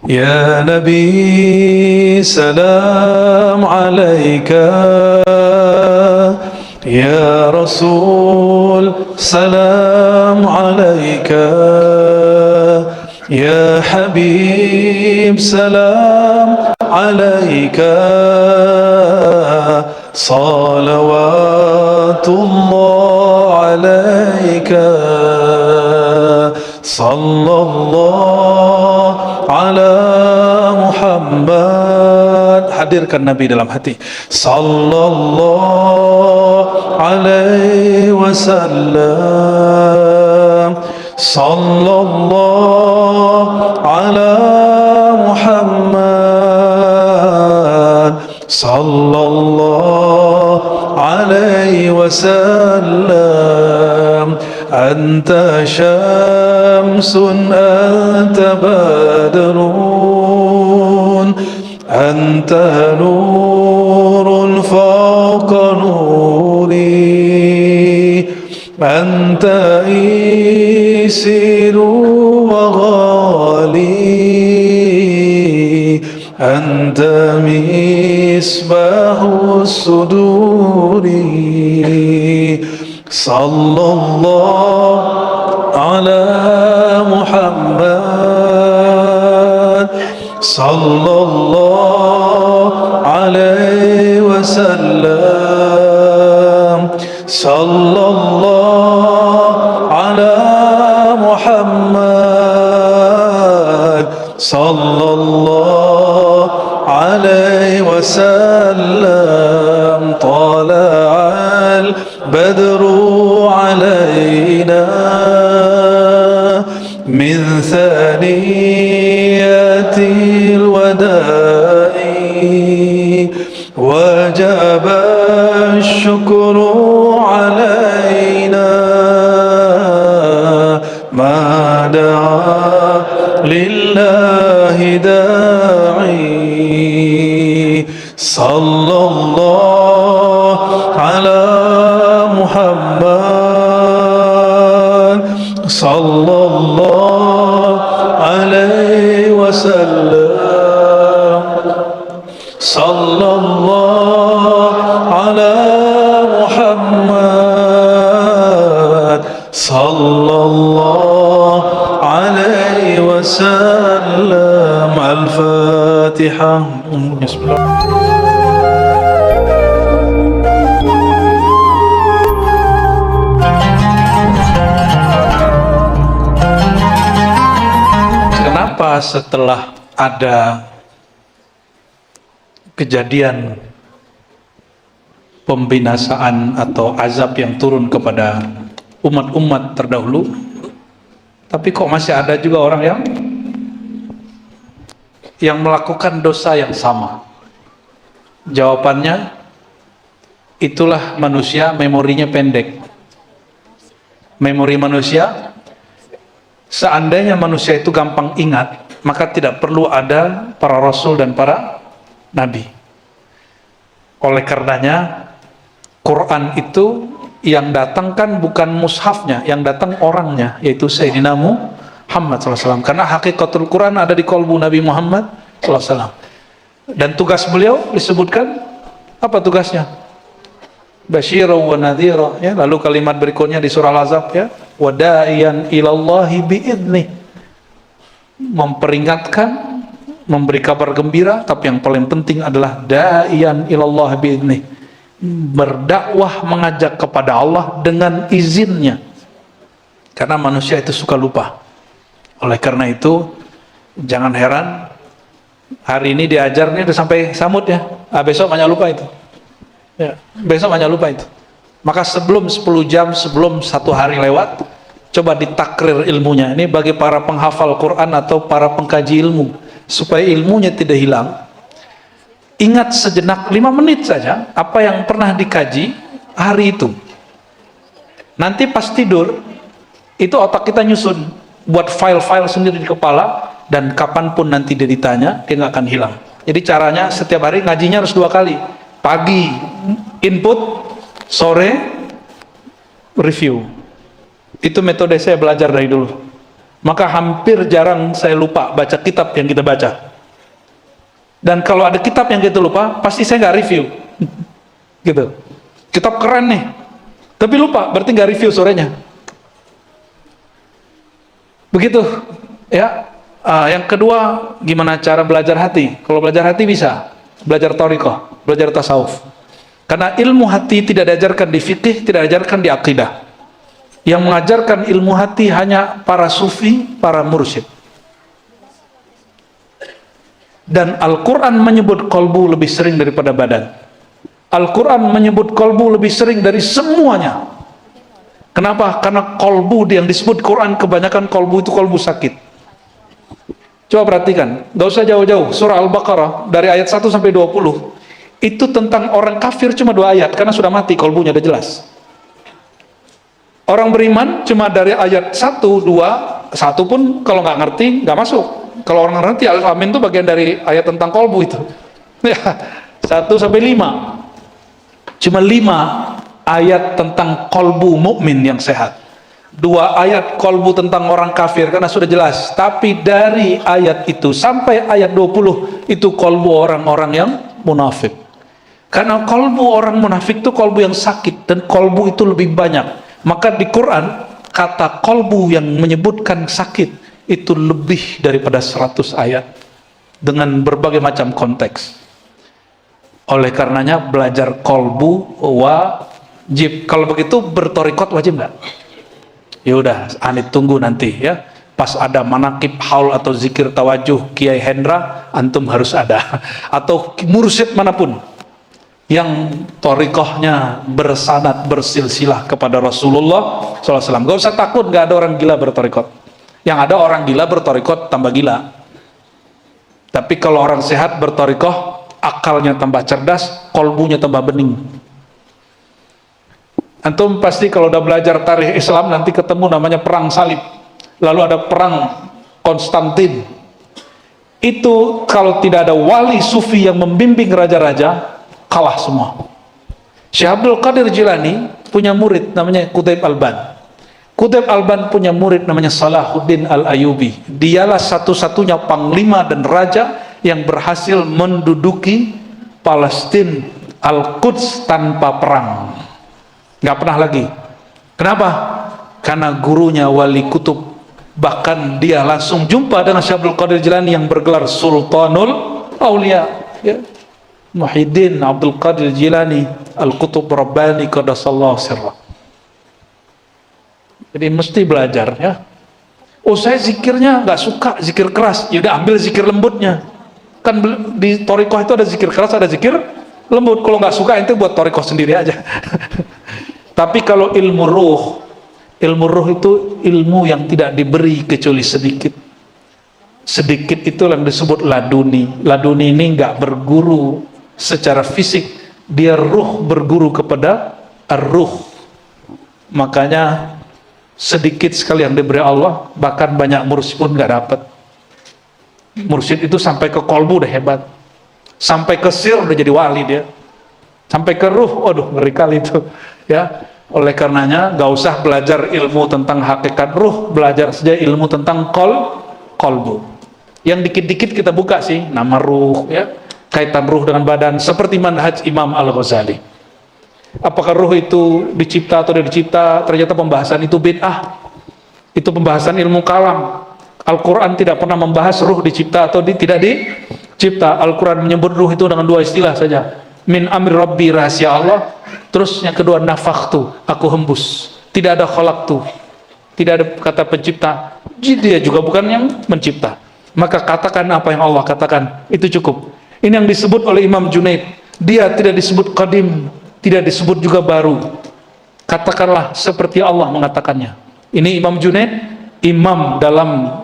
يا نبي سلام عليك، يا رسول سلام عليك، يا حبيب سلام عليك، صلوات الله عليك، صلى الله على Muhammad. Hadirkan Nabi dalam hati. Sallallahu alaihi wasallam. Sallallahu ala Muhammad. Sallallahu alaihi wasallam. Anta syamsun anta badrun, anta nurun fawqa nuri, anta isiru wa ghali, anta misbahu suduri. Sallallahu ala Muhammad, sallallahu alaihi wasallam, sallallahu ala Muhammad, sallallahu alaihi wasallam. Tala'al badru alaina min thaniyatil wada'i, wajaba syukru alaina ma da'a lillahi da'i. Sallallahu ala Muhammad, sallallahu alaihi wasallam, sallallahu ala Muhammad, sallallahu alaihi wasallam. Al-Fatihah. Bismillah. Kenapa setelah ada kejadian pembinasaan atau azab yang turun kepada umat-umat terdahulu, tapi kok masih ada juga orang yang melakukan dosa yang sama? Jawabannya, itulah manusia, memorinya pendek. Memori manusia, seandainya manusia itu gampang ingat, maka tidak perlu ada para rasul dan para nabi. Oleh karenanya, Quran itu yang datang kan bukan mushafnya, yang datang orangnya, yaitu Sayyidina Muhammad SAW. Karena hakikatul Quran ada di qalbu Nabi Muhammad SAW. Dan tugas beliau disebutkan, apa tugasnya? Basyira wa nadhira, ya. Lalu kalimat berikutnya di surah Al-Ahzab, ya, wa da'iyan ilallahi bi'idnih, memperingatkan, memberi kabar gembira, tapi yang paling penting adalah da'iyan ilallahi bi'idnih, berdakwah, mengajak kepada Allah dengan izinnya. Karena manusia itu suka lupa. Oleh karena itu, jangan heran hari ini diajarnya udah sampai samud, ya. Besok banyak lupa itu. Ya, besok banyak lupa itu. Maka sebelum 10 jam, sebelum 1 hari lewat, coba ditakrir ilmunya. Ini bagi para penghafal Quran atau para pengkaji ilmu, supaya ilmunya tidak hilang. Ingat sejenak 5 menit saja apa yang pernah dikaji hari itu. Nanti pas tidur, itu otak kita nyusun, buat file-file sendiri di kepala, dan kapanpun nanti dia ditanya, dia nggak akan hilang. Jadi caranya setiap hari ngajinya harus 2 kali. Pagi input, sore review. Itu metode saya belajar dari dulu. Maka hampir jarang saya lupa baca kitab yang kita baca. Dan kalau ada kitab yang kita lupa, pasti saya nggak review. Gitu. Kitab keren nih, tapi lupa, berarti nggak review sorenya. Begitu. Ya. Yang kedua, gimana cara belajar hati? Kalau belajar hati bisa belajar thariqah, belajar tasawuf. Karena ilmu hati tidak diajarkan di fikih, tidak diajarkan di akidah. Yang mengajarkan ilmu hati hanya para sufi, para mursyid. Dan Al-Quran menyebut kolbu lebih sering daripada badan. Al-Quran menyebut kolbu lebih sering dari semuanya. Kenapa? Karena kolbu yang disebut Quran, kebanyakan kolbu itu kolbu sakit. Coba perhatikan, gak usah jauh-jauh. Surah Al-Baqarah dari ayat 1 sampai 20 itu tentang orang kafir cuma 2 ayat, karena sudah mati, kolbunya udah jelas. Orang beriman cuma dari ayat 1, 2, 1 pun kalau nggak ngerti nggak masuk. Kalau orang ngerti Al-Amin itu bagian dari ayat tentang kolbu itu. Ya, 1 sampai 5. Cuma 5 ayat tentang kolbu mukmin yang sehat. 2 ayat kolbu tentang orang kafir karena sudah jelas. Tapi dari ayat itu sampai ayat 20 itu kolbu orang-orang yang munafik. Karena kolbu orang munafik itu kolbu yang sakit, dan kolbu itu lebih banyak. Maka di Quran kata kolbu yang menyebutkan sakit itu lebih daripada 100 ayat dengan berbagai macam konteks. Oleh karenanya belajar kolbu wajib. Kalau begitu bertorikot wajib nggak? Ya udah, anit tunggu nanti ya. Pas ada manakib haul atau zikir tawajuh Kiai Hendra, antum harus ada. Atau mursyid manapun yang torikohnya bersanad bersilsilah kepada Rasulullah SAW. Gak usah takut, gak ada orang gila bertorikot. Yang ada orang gila bertorikot tambah gila. Tapi kalau orang sehat bertorikoh, akalnya tambah cerdas, kolbunya tambah bening. Antum pasti kalau udah belajar tarikh Islam nanti ketemu namanya perang salib, lalu ada perang Konstantin. Itu kalau tidak ada wali sufi yang membimbing raja-raja, kalah semua. Syekh Abdul Qadir Jilani punya murid namanya Qutb Alban. Qutb Alban punya murid namanya Salahuddin Al-Ayyubi. Dialah satu-satunya panglima dan raja yang berhasil menduduki Palestina, Al-Quds tanpa perang. Nggak pernah lagi. Kenapa? Karena gurunya Wali Kutub. Bahkan dia langsung jumpa dengan Syekh Abdul Qadir Jilani yang bergelar Sultanul Aulia, ya. Muhyiddin Abdul Qadir Jilani Al-Qutub Rabbani Qadasallahu sirrah. Jadi mesti belajar ya. Oh, saya zikirnya nggak suka zikir keras, ya udah ambil zikir lembutnya. Kan di thariqah itu ada zikir keras, ada zikir lembut. Kalau nggak suka itu buat thariqah sendiri aja. Tapi kalau ilmu ruh itu ilmu yang tidak diberi kecuali sedikit. Sedikit itu yang disebut laduni. Laduni ini nggak berguru secara fisik, dia ruh berguru kepada ar-ruh. Makanya sedikit sekali yang diberi Allah, bahkan banyak mursyid pun nggak dapat. Mursyid itu sampai ke kolbu udah hebat, sampai ke sir udah jadi wali dia, sampai ke ruh, waduh ngeri kali itu ya. Oleh karenanya nggak usah belajar ilmu tentang hakikat ruh, belajar saja ilmu tentang kolbu. Yang dikit-dikit kita buka sih, nama ruh ya, kaitan ruh dengan badan, seperti manhaj Imam Al-Ghazali. Apakah ruh itu dicipta atau tidak dicipta? Ternyata pembahasan itu bid'ah. Itu pembahasan ilmu kalam. Al-Quran tidak pernah membahas ruh dicipta atau tidak dicipta. Al-Quran menyebut ruh itu dengan 2 istilah saja. Min amri rabbi, rahasia Allah. Terus yang kedua, nafakhtu, aku hembus. Tidak ada khalaqtu, tidak ada kata pencipta. Dia juga bukan yang mencipta. Maka katakan apa yang Allah katakan, itu cukup. Ini yang disebut oleh Imam Junaid. Dia tidak disebut qadim, tidak disebut juga baru. Katakanlah seperti Allah mengatakannya. Ini Imam Junaid, imam dalam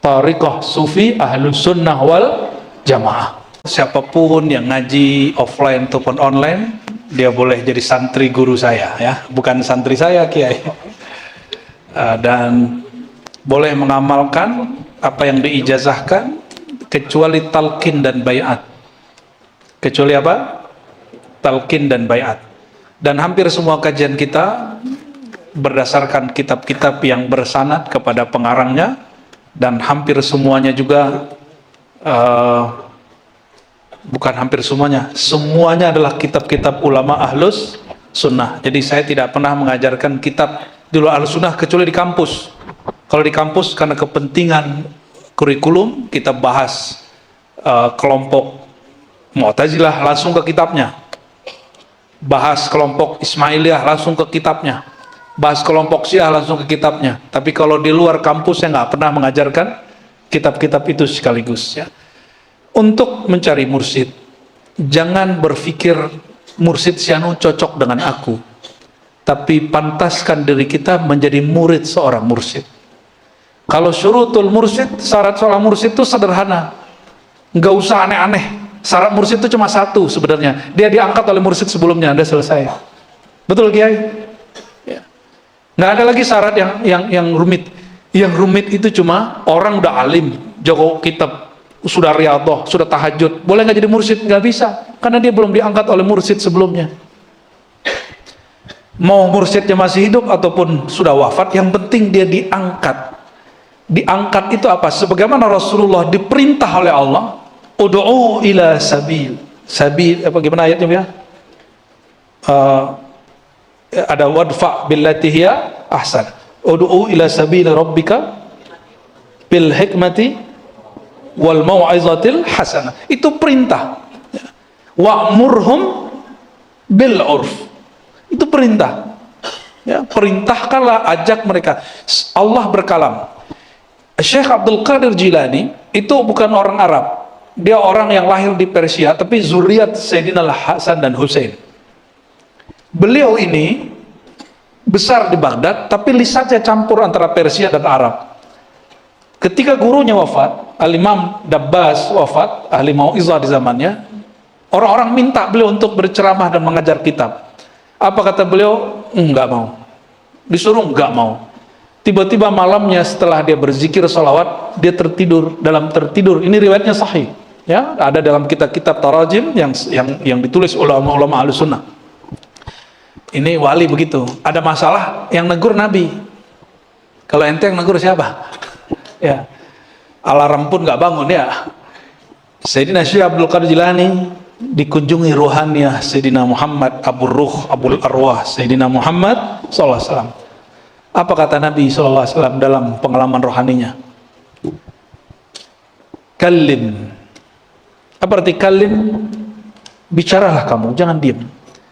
thariqah sufi ahlus sunnah wal jamaah. Siapapun yang ngaji offline ataupun online, dia boleh jadi santri guru saya ya, bukan santri saya Kiai. Dan boleh mengamalkan apa yang diijazahkan kecuali talqin dan baiat. Kecuali apa? Talqin dan baiat. Dan hampir semua kajian kita berdasarkan kitab-kitab yang bersanad kepada pengarangnya dan hampir semuanya juga bukan hampir semuanya adalah kitab-kitab ulama ahlus sunnah. Jadi saya tidak pernah mengajarkan kitab di luar ahlus sunnah kecuali di kampus. Kalau di kampus karena kepentingan kurikulum kita bahas kelompok Mu'tazilah langsung ke kitabnya, bahas kelompok Ismailiyah langsung ke kitabnya, bahas kelompok Syiah langsung ke kitabnya. Tapi kalau di luar kampus saya nggak pernah mengajarkan kitab-kitab itu sekaligus, ya. Untuk mencari mursyid, jangan berpikir mursyid si anu cocok dengan aku, tapi pantaskan diri kita menjadi murid seorang mursyid. Kalau syurutul mursyid, syarat seorang mursyid itu sederhana, nggak usah aneh-aneh. Syarat mursyid itu cuma satu sebenarnya, dia diangkat oleh mursyid sebelumnya, Anda selesai. Betul Kiai? Ya. Nggak ada lagi syarat yang rumit. Yang rumit itu cuma orang udah alim, jago kitab, sudah riyadhah, sudah tahajud, boleh nggak jadi mursyid? Nggak bisa, karena dia belum diangkat oleh mursyid sebelumnya. Mau mursyidnya masih hidup ataupun sudah wafat, yang penting dia diangkat. Diangkat itu apa? Sebagaimana Rasulullah diperintah oleh Allah, ud'u ila sabil. Sabil apa gimana ayatnya ya? Ada wadfa billati hiya ahsan. Ud'u ila sabil rabbika bil hikmati wal mau'izatil hasanah. Itu perintah. Wa'murhum bil urf. Itu perintah. Ya, perintahkanlah, ajak mereka. Allah berkalam. Syekh Abdul Qadir Jilani itu bukan orang Arab. Dia orang yang lahir di Persia, tapi zuriat Sayyidina Hasan dan Hussein. Beliau ini besar di Baghdad, tapi lisannya campur antara Persia dan Arab. Ketika gurunya wafat, Al-Imam Dabbas wafat, ahli mau'izah di zamannya, orang-orang minta beliau untuk berceramah dan mengajar kitab. Apa kata beliau? Enggak mau. Disuruh enggak mau. Tiba-tiba malamnya setelah dia berzikir salawat, dia tertidur. Dalam tertidur, ini riwayatnya sahih, ya, ada dalam kitab-kitab tarajim yang ditulis ulama-ulama Ahlussunnah. Ini wali begitu, ada masalah yang negur Nabi. Kalau ente yang negur siapa? Ya, alarm pun nggak bangun, ya. Sayyidina Syekh Abdul Qadir Jilani dikunjungi ruhaniyah Sayyidina Muhammad Abul Ruh Abul Arwah Sayyidina Muhammad sallallahu alaihi wasallam. Apa kata Nabi sallallahu alaihi wasallam dalam pengalaman rohaninya? Kallim. Apa arti kallim? Bicaralah kamu, jangan diam.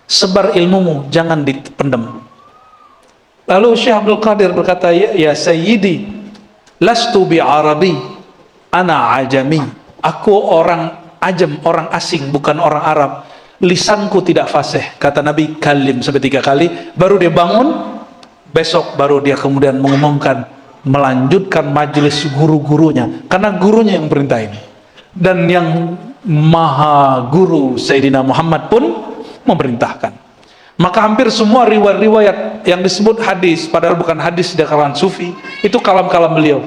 Sebar ilmumu, jangan dipendam. Lalu Syekh Abdul Qadir berkata, ya Sayyidi, lastu bi Arabi, ana ajami. Aku orang ajam, orang asing, bukan orang Arab. Lisanku tidak fasih. Kata Nabi, kalim sampai 3 kali. Baru dia bangun. Besok baru dia kemudian mengumumkan, melanjutkan majelis guru-gurunya, karena gurunya yang perintah ini. Dan yang maha guru Sayyidina Muhammad pun memerintahkan. Maka hampir semua riwayat-riwayat yang disebut hadis, padahal bukan hadis di kalangan sufi, itu kalam-kalam beliau.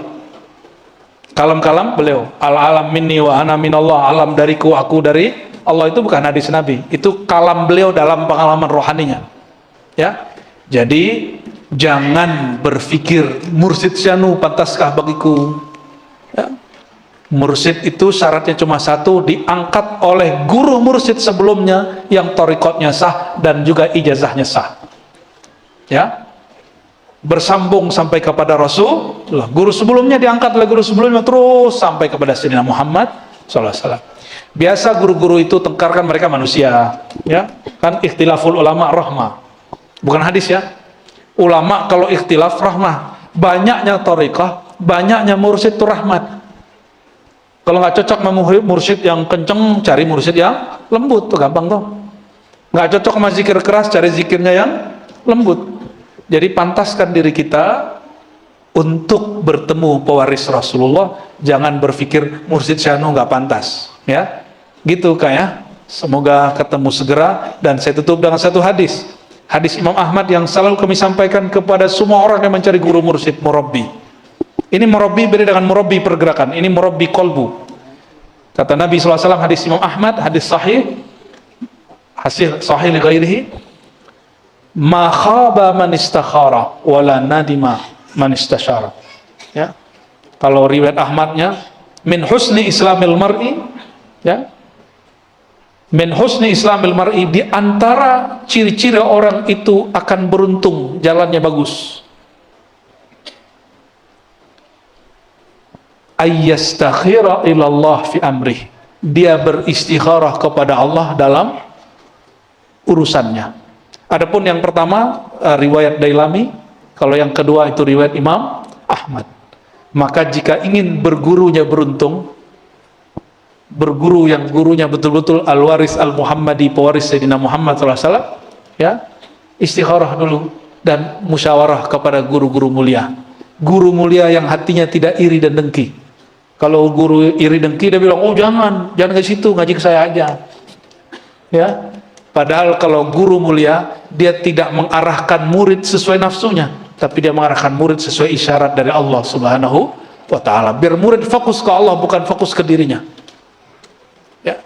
Kalam-kalam beliau. Al-alam minni wa ana minallah, alam dariku, aku dari Allah, itu bukan hadis Nabi, itu kalam beliau dalam pengalaman rohaninya. Ya, jadi jangan berpikir mursyid syanu pantaskah bagiku, ya. Mursyid itu syaratnya cuma satu, diangkat oleh guru mursyid sebelumnya yang thariqatnya sah dan juga ijazahnya sah, ya, bersambung sampai kepada Rasulullah. Guru sebelumnya diangkat oleh guru sebelumnya terus sampai kepada Sayyidina Muhammad sallallahu alaihi wasallam. Biasa guru-guru itu tengkarkan mereka manusia, ya kan, ikhtilaful ulama rahmah, bukan hadis, ya. Ulama kalau ikhtilaf rahmah, banyaknya thariqah, banyaknya mursyid itu rahmat. Kalau nggak cocok sama mursyid yang kenceng, cari mursyid yang lembut, tuh gampang tuh. Nggak cocok sama zikir keras, cari zikirnya yang lembut. Jadi pantaskan diri kita untuk bertemu pewaris Rasulullah. Jangan berpikir mursyid syanu nggak pantas, ya. Gitu kayak. Semoga ketemu segera. Dan saya tutup dengan satu hadis. Hadis Imam Ahmad yang selalu kami sampaikan kepada semua orang yang mencari guru mursyid, murabbi. Ini murabbi beda dengan murabbi pergerakan. Ini murabbi kolbu. Kata Nabi SAW, hadis Imam Ahmad, hadis sahih, hasil sahih li ghairihi, ma khaba man istakhara wala nadima man istashara. Ya. Kalau riwayat Ahmadnya, min husni islamil mar'i, ya, min husni islamil mar'i, di antara ciri-ciri orang itu akan beruntung, jalannya bagus, ayyastakhira ilallah fi amrih, dia beristikharah kepada Allah dalam urusannya. Adapun yang pertama riwayat Dailami, kalau yang kedua itu riwayat Imam Ahmad. Maka jika ingin bergurunya beruntung, berguru yang gurunya betul-betul al-waris al-Muhammadi, pewaris Sayyidina Muhammad SAW, ya, istikharah dulu dan musyawarah kepada guru-guru mulia. Guru mulia yang hatinya tidak iri dan dengki. Kalau guru iri dengki, dia bilang, oh jangan ke situ, ngaji ke saya aja. Ya, padahal kalau guru mulia, dia tidak mengarahkan murid sesuai nafsunya, tapi dia mengarahkan murid sesuai isyarat dari Allah Subhanahu wa ta'ala, biar murid fokus ke Allah, bukan fokus ke dirinya. Ya,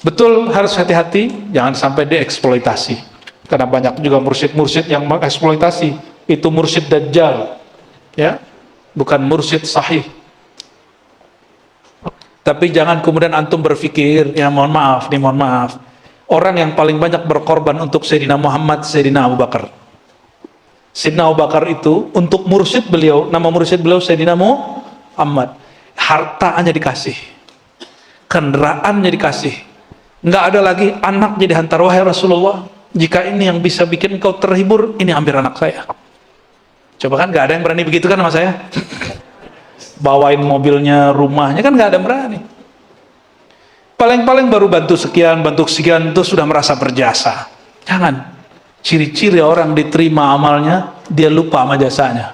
betul, harus hati-hati, jangan sampai dieksploitasi, karena banyak juga mursyid-mursyid yang mengeksploitasi. Itu mursyid dajjal, ya, bukan mursyid sahih. Tapi jangan kemudian antum berpikir, ya mohon maaf, orang yang paling banyak berkorban untuk Sayyidina Muhammad, Sayyidina Abu Bakar. Sayyidina Abu Bakar itu untuk mursyid beliau, nama mursyid beliau Sayyidina Muhammad, hartanya dikasih, kendaraannya dikasih, nggak ada lagi anak jadi hantar, wahai Rasulullah, jika ini yang bisa bikin engkau terhibur, ini ambil anak saya. Coba kan, nggak ada yang berani begitu kan sama saya. Bawain mobilnya, rumahnya, kan nggak ada yang berani. Paling-paling baru bantu sekian itu sudah merasa berjasa. Jangan. Ciri-ciri orang diterima amalnya, dia lupa sama jasanya.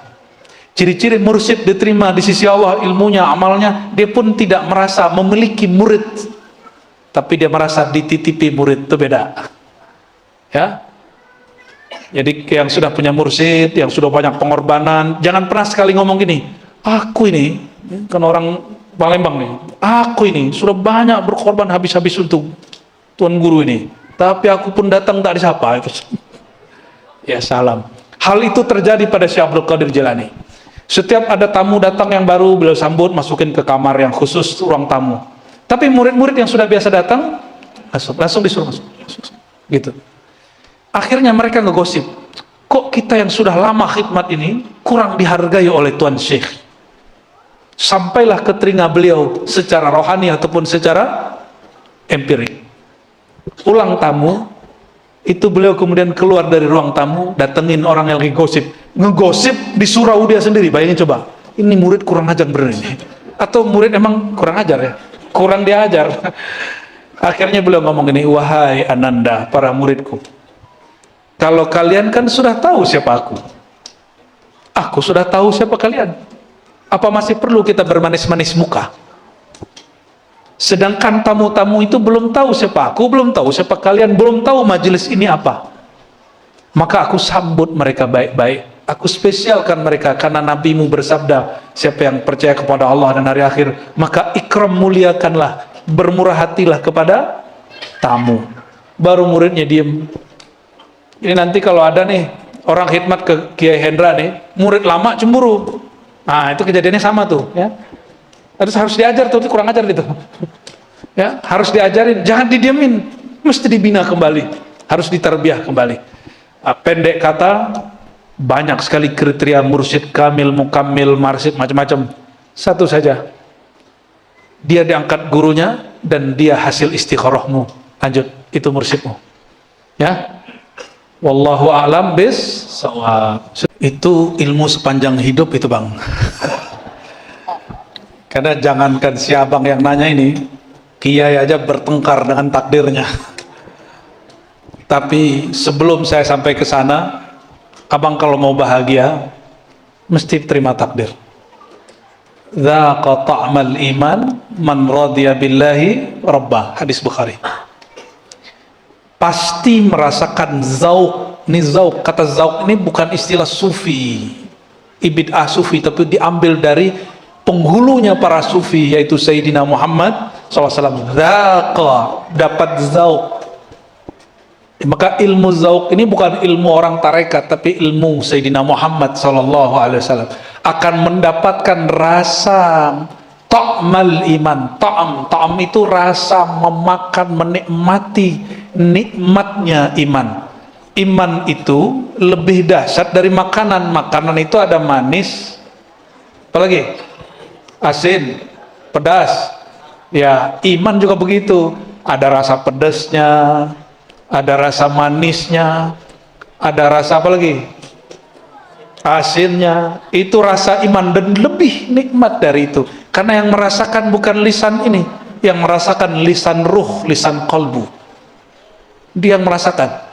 Ciri-ciri mursyid diterima di sisi Allah ilmunya, amalnya, dia pun tidak merasa memiliki murid, tapi dia merasa dititipi murid. Itu beda, ya. Jadi yang sudah punya mursyid, yang sudah banyak pengorbanan, jangan pernah sekali ngomong gini, aku ini kan orang Palembang nih, aku ini sudah banyak berkorban habis-habis untuk tuan guru ini, tapi aku pun datang tak disapa. Ya salam. Hal itu terjadi pada Syekh Abdul Qadir Jilani. Setiap ada tamu datang yang baru, beliau sambut, masukin ke kamar yang khusus, ruang tamu. Tapi murid-murid yang sudah biasa datang, langsung disuruh masuk. Gitu. Akhirnya mereka ngegosip, kok kita yang sudah lama khidmat ini kurang dihargai oleh Tuan Syekh. Sampailah ke telinga beliau secara rohani ataupun secara empirik. Pulang tamu, itu beliau kemudian keluar dari ruang tamu, datengin orang yang lagi gosip, ngegosip di surau dia sendiri. Bayangin coba, ini murid kurang ajar bener ini, atau murid emang kurang ajar ya, kurang diajar. Akhirnya beliau ngomong ini, wahai Ananda, para muridku, kalau kalian kan sudah tahu siapa aku sudah tahu siapa kalian, apa masih perlu kita bermanis-manis muka? Sedangkan tamu-tamu itu belum tahu siapa aku, belum tahu siapa kalian, belum tahu majelis ini apa. Maka aku sambut mereka baik-baik, aku spesialkan mereka, karena nabimu bersabda, siapa yang percaya kepada Allah dan hari akhir, maka ikram, muliakanlah, bermurah hatilah kepada tamu. Baru muridnya diem. Ini nanti kalau ada nih orang khidmat ke Kiai Hendra nih, murid lama cemburu, nah itu kejadiannya sama tuh, ya. Harus diajar tuh, kurang ajar gitu. Ya, harus diajarin, jangan didiemin, mesti dibina kembali, harus diterbiah kembali. Pendek kata, banyak sekali kriteria mursyid kamil, mukammil, marsyid, macam-macam. Satu saja, dia diangkat gurunya dan dia hasil istikharahmu. Lanjut, itu mursyidmu. Ya, wallahu a'lam bis-shawab. Itu ilmu sepanjang hidup itu, Bang. Karena jangankan si abang yang nanya ini, kiai aja bertengkar dengan takdirnya. Tapi sebelum saya sampai ke sana, abang kalau mau bahagia, mesti terima takdir. Dzaqa ta'mal iman man radiya billahi rabbah, hadis Bukhari. Pasti merasakan zauq. Ini zauq, kata zauq ini bukan istilah sufi, ibid'ah sufi, tapi diambil dari penghulunya para sufi, yaitu Sayyidina Muhammad SAW. Dzaqa, dapat zauq. Maka ilmu zauq ini bukan ilmu orang tarekat, tapi ilmu Sayyidina Muhammad SAW. Akan mendapatkan rasa ta'mal iman. Ta'am itu rasa memakan, menikmati nikmatnya iman. Iman itu lebih dahsyat dari makanan. Makanan itu ada manis, apalagi asin, pedas. Ya, iman juga begitu. Ada rasa pedasnya, ada rasa manisnya, ada rasa apa lagi? Asinnya. Itu rasa iman, dan lebih nikmat dari itu. Karena yang merasakan bukan lisan ini, yang merasakan lisan ruh, lisan qalbu. Dia yang merasakan.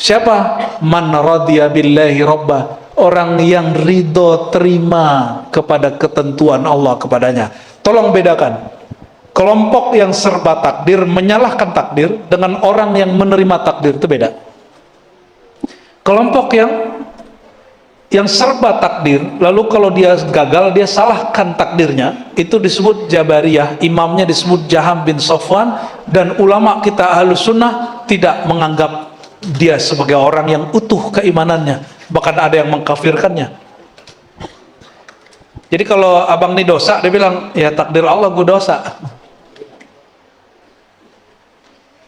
Siapa? Man radiya billahi rabba. Orang yang ridho terima kepada ketentuan Allah kepadanya. Tolong bedakan kelompok yang serba takdir, menyalahkan takdir, dengan orang yang menerima takdir. Itu beda. Kelompok yang serba takdir, lalu kalau dia gagal, dia salahkan takdirnya, itu disebut Jabariyah. Imamnya disebut Jaham bin Safwan, dan ulama kita Ahlus Sunnah tidak menganggap dia sebagai orang yang utuh keimanannya, bahkan ada yang mengkafirkannya. Jadi kalau abang ini dosa, dia bilang, ya takdir Allah gue dosa.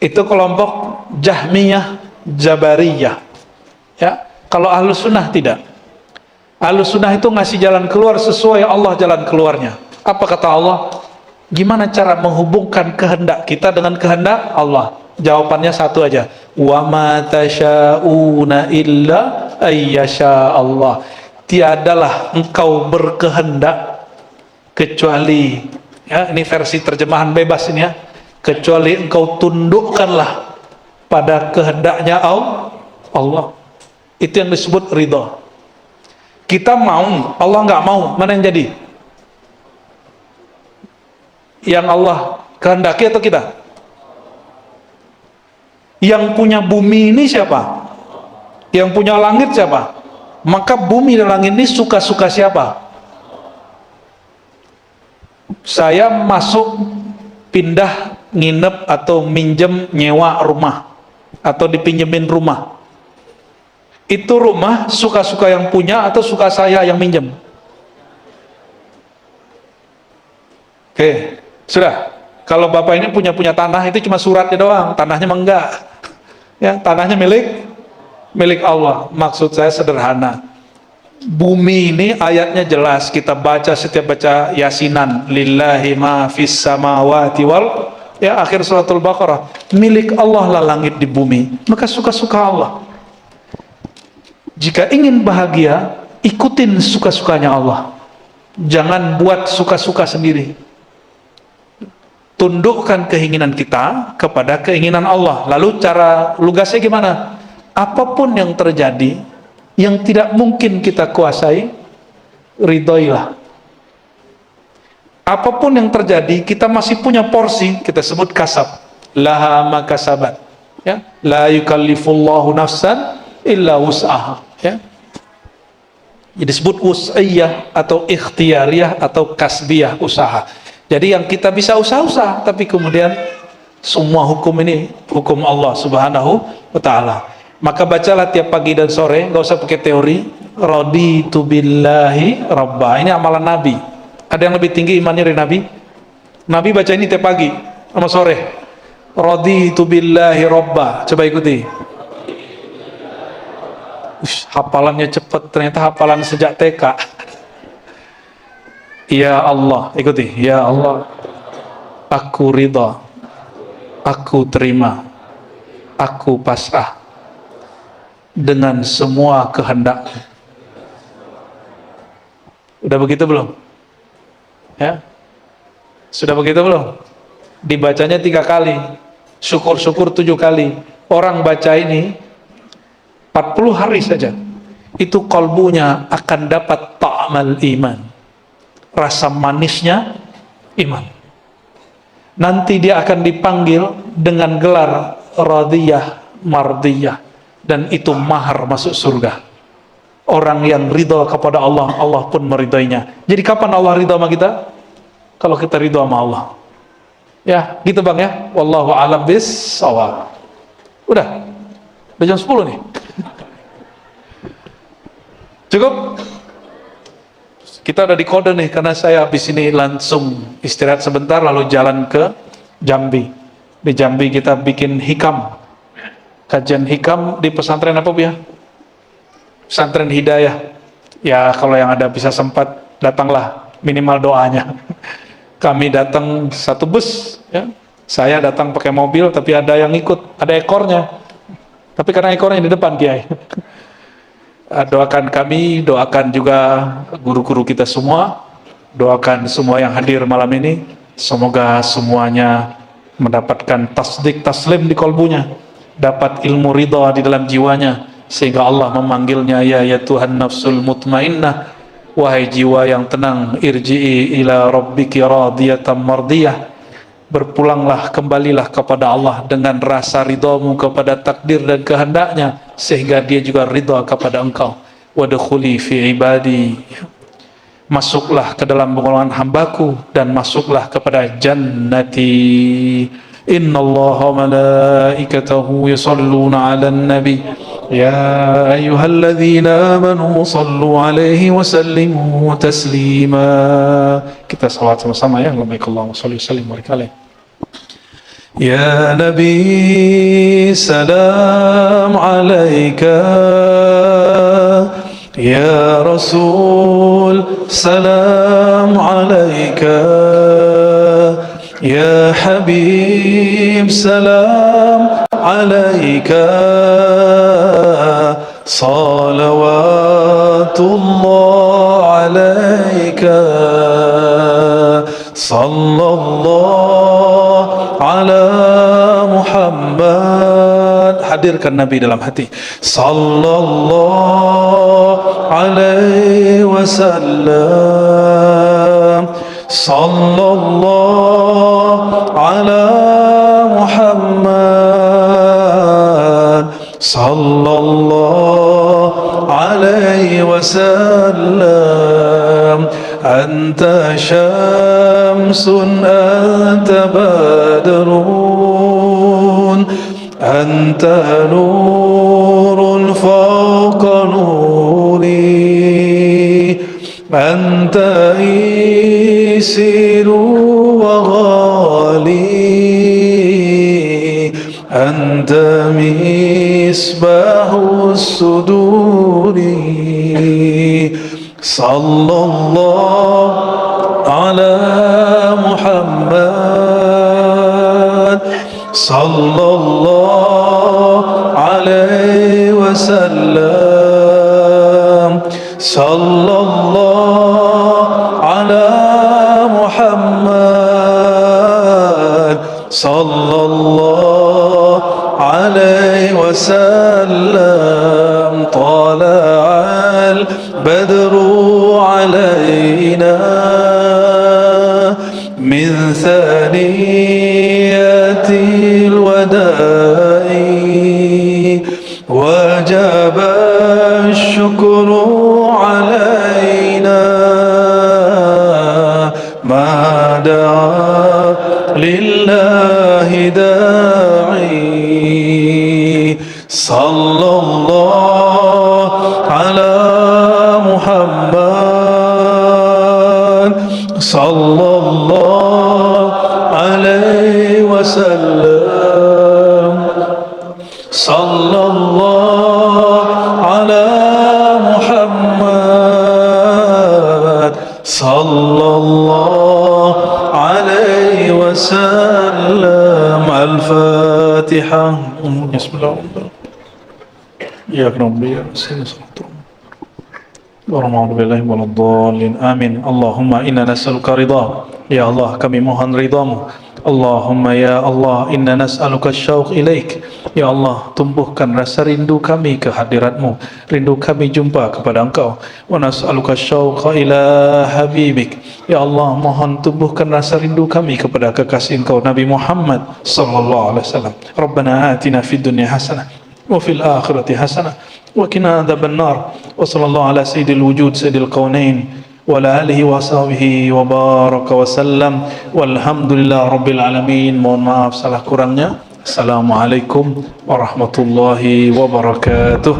Itu kelompok Jahmiyah, Jabariyah. Ya, kalau Ahlus Sunnah tidak. Ahlus Sunnah itu ngasih jalan keluar sesuai Allah jalan keluarnya. Apa kata Allah? Gimana cara menghubungkan kehendak kita dengan kehendak Allah? Jawabannya satu aja. Wa ma tasyauna illa ayyasha Allah. Tiadalah engkau berkehendak kecuali, ya, ini versi terjemahan bebas ini ya, kecuali engkau tundukkanlah pada kehendaknya Allah. Itu yang disebut ridha. Kita mau, Allah nggak mau, mana yang jadi? Yang Allah kehendaki atau kita? Yang punya bumi ini siapa? Yang punya langit siapa? Maka bumi dan langit ini suka-suka siapa? Saya masuk, pindah, nginep atau minjem, nyewa rumah, atau dipinjemin rumah. Itu rumah suka-suka yang punya atau suka saya yang minjem? Oke, sudah. Kalau bapak ini punya tanah, itu cuma suratnya doang, tanahnya mah enggak. Ya, tanahnya milik Allah. Maksud saya sederhana. Bumi ini ayatnya jelas, kita baca setiap baca Yasinan, lillahi ma fis samawati wal, ya, akhir suratul Baqarah. Milik Allah lah langit di bumi. Maka suka-suka Allah. Jika ingin bahagia, ikutin suka-sukanya Allah. Jangan buat suka-suka sendiri. Tundukkan keinginan kita kepada keinginan Allah. Lalu cara lugasnya gimana? Apapun yang terjadi yang tidak mungkin kita kuasai, ridhoilah. Apapun yang terjadi, kita masih punya porsi, kita sebut kasab. Laha ma kasabat. Ya, la yukallifullahu nafsan illa wus'aha. Ya. Jadi disebut wus'iyah atau ikhtiyariyah atau kasbiyah, usaha. Jadi yang kita bisa usaha-usaha, tapi kemudian semua hukum ini hukum Allah Subhanahu wa ta'ala. Maka bacalah tiap pagi dan sore, nggak usah pakai teori. Raditu billahi rabba. Ini amalan Nabi. Ada yang lebih tinggi imannya dari Nabi? Nabi baca ini tiap pagi sama sore. Raditu billahi rabba. Coba ikuti. Hafalannya cepat, ternyata hafalan sejak TK. Ya Allah, ikuti. Ya Allah, aku ridha, aku terima, aku pasrah dengan semua kehendak. Udah begitu belum? Ya, sudah begitu belum? Dibacanya 3 kali, syukur-syukur 7 kali. Orang baca ini 40 hari saja, itu kalbunya akan dapat ta'mal iman, rasa manisnya iman. Nanti dia akan dipanggil dengan gelar radiyah, mardiyah, dan itu mahar masuk surga. Orang yang ridha kepada Allah, Allah pun meridainya. Jadi kapan Allah ridha sama kita? Kalau kita ridha sama Allah. Ya, gitu Bang ya. Wallahu a'lam bis shawab. Udah jam 10 nih. Cukup? Kita udah di kode nih, karena saya habis ini langsung istirahat sebentar lalu jalan ke Jambi. Di Jambi kita bikin hikam, kajian hikam di pesantren apa Bu ya? Pesantren Hidayah. Ya kalau yang ada bisa sempat datanglah, minimal doanya. Kami datang satu bus ya. Saya datang pakai mobil tapi ada yang ikut, ada ekornya. Tapi karena ekornya di depan Kiai. Doakan kami, doakan juga guru-guru kita semua, doakan semua yang hadir malam ini, semoga semuanya mendapatkan tasdik taslim di kolbunya, dapat ilmu ridha di dalam jiwanya, sehingga Allah memanggilnya, ya Tuhan nafsul mutmainnah, wahai jiwa yang tenang, irji'i ila rabbiki radiyatan mardiyah, berpulanglah, kembalilah kepada Allah dengan rasa ridhamu kepada takdir dan kehendaknya, sehingga dia juga ridha kepada engkau. Wadkhuli fi ibadi, masuklah ke dalam golongan hambaku dan masuklah kepada jannati. Innallaha malaikatahu yusalluna 'alan nabi ya ayyuhalladzina amanu sallu 'alaihi wa sallimu taslima. Kita salawat sama-sama ya. Allahumma shalli wa sallim wa barik alaihi. Ya Nabi salam alaika, ya Rasul salam alaika, ya Habib salam alaika, salawatullah alaika, sallallahu ala Muhammad. Hadirkan Nabi dalam hati. Sallallahu alaihi wasallam, sallallahu ala Muhammad, sallallahu alaihi wasallam. Anta syamsun anta badrun, anta nurun fawqa nuri, anta isiru wa ghali, anta misbahu suduri. Sallallahu ala Muhammad, sallallahu alaihi wasallam, sallallahu ala Muhammad, sallallahu alaihi wasallam. Tala'al badru alaina min thaniyatil wada'i, wajaba syukru alaina ma da'a lillahi da'i. Sallallahu ala Muhammad, sallallahu alaihi wasallam, sallallahu ala Muhammad, sallallahu alaihi wasallam. Al-Fatihah. Bismillahirrahmanirrahim. Ya Rabbi ya Bismillahirrahmanirrahim. Amin. Allahumma inna nas'aluka ridha. Ya Allah, kami mohon ridhamu. Allahumma ya Allah, inna nas'aluka syauq ilaik. Ya Allah, tumbuhkan rasa rindu kami ke hadiratmu, rindu kami jumpa kepada engkau. Wa nas'aluka syauqa ila habibik. Ya Allah, mohon tumbuhkan rasa rindu kami kepada kekasih engkau Nabi Muhammad sallallahu alaihi wasallam. Rabbana atina fid dunya hasanah wa fil akhirati hasanah wa qina adzabannar. Wa sallallahu ala sayyidil wujud sayyidil kaunain wa ala alihi wa sahbihi wa baraka wa sallam. Walhamdulillah rabbil alamin. Mohon maaf salah kurangnya. Assalamualaikum warahmatullahi wabarakatuh.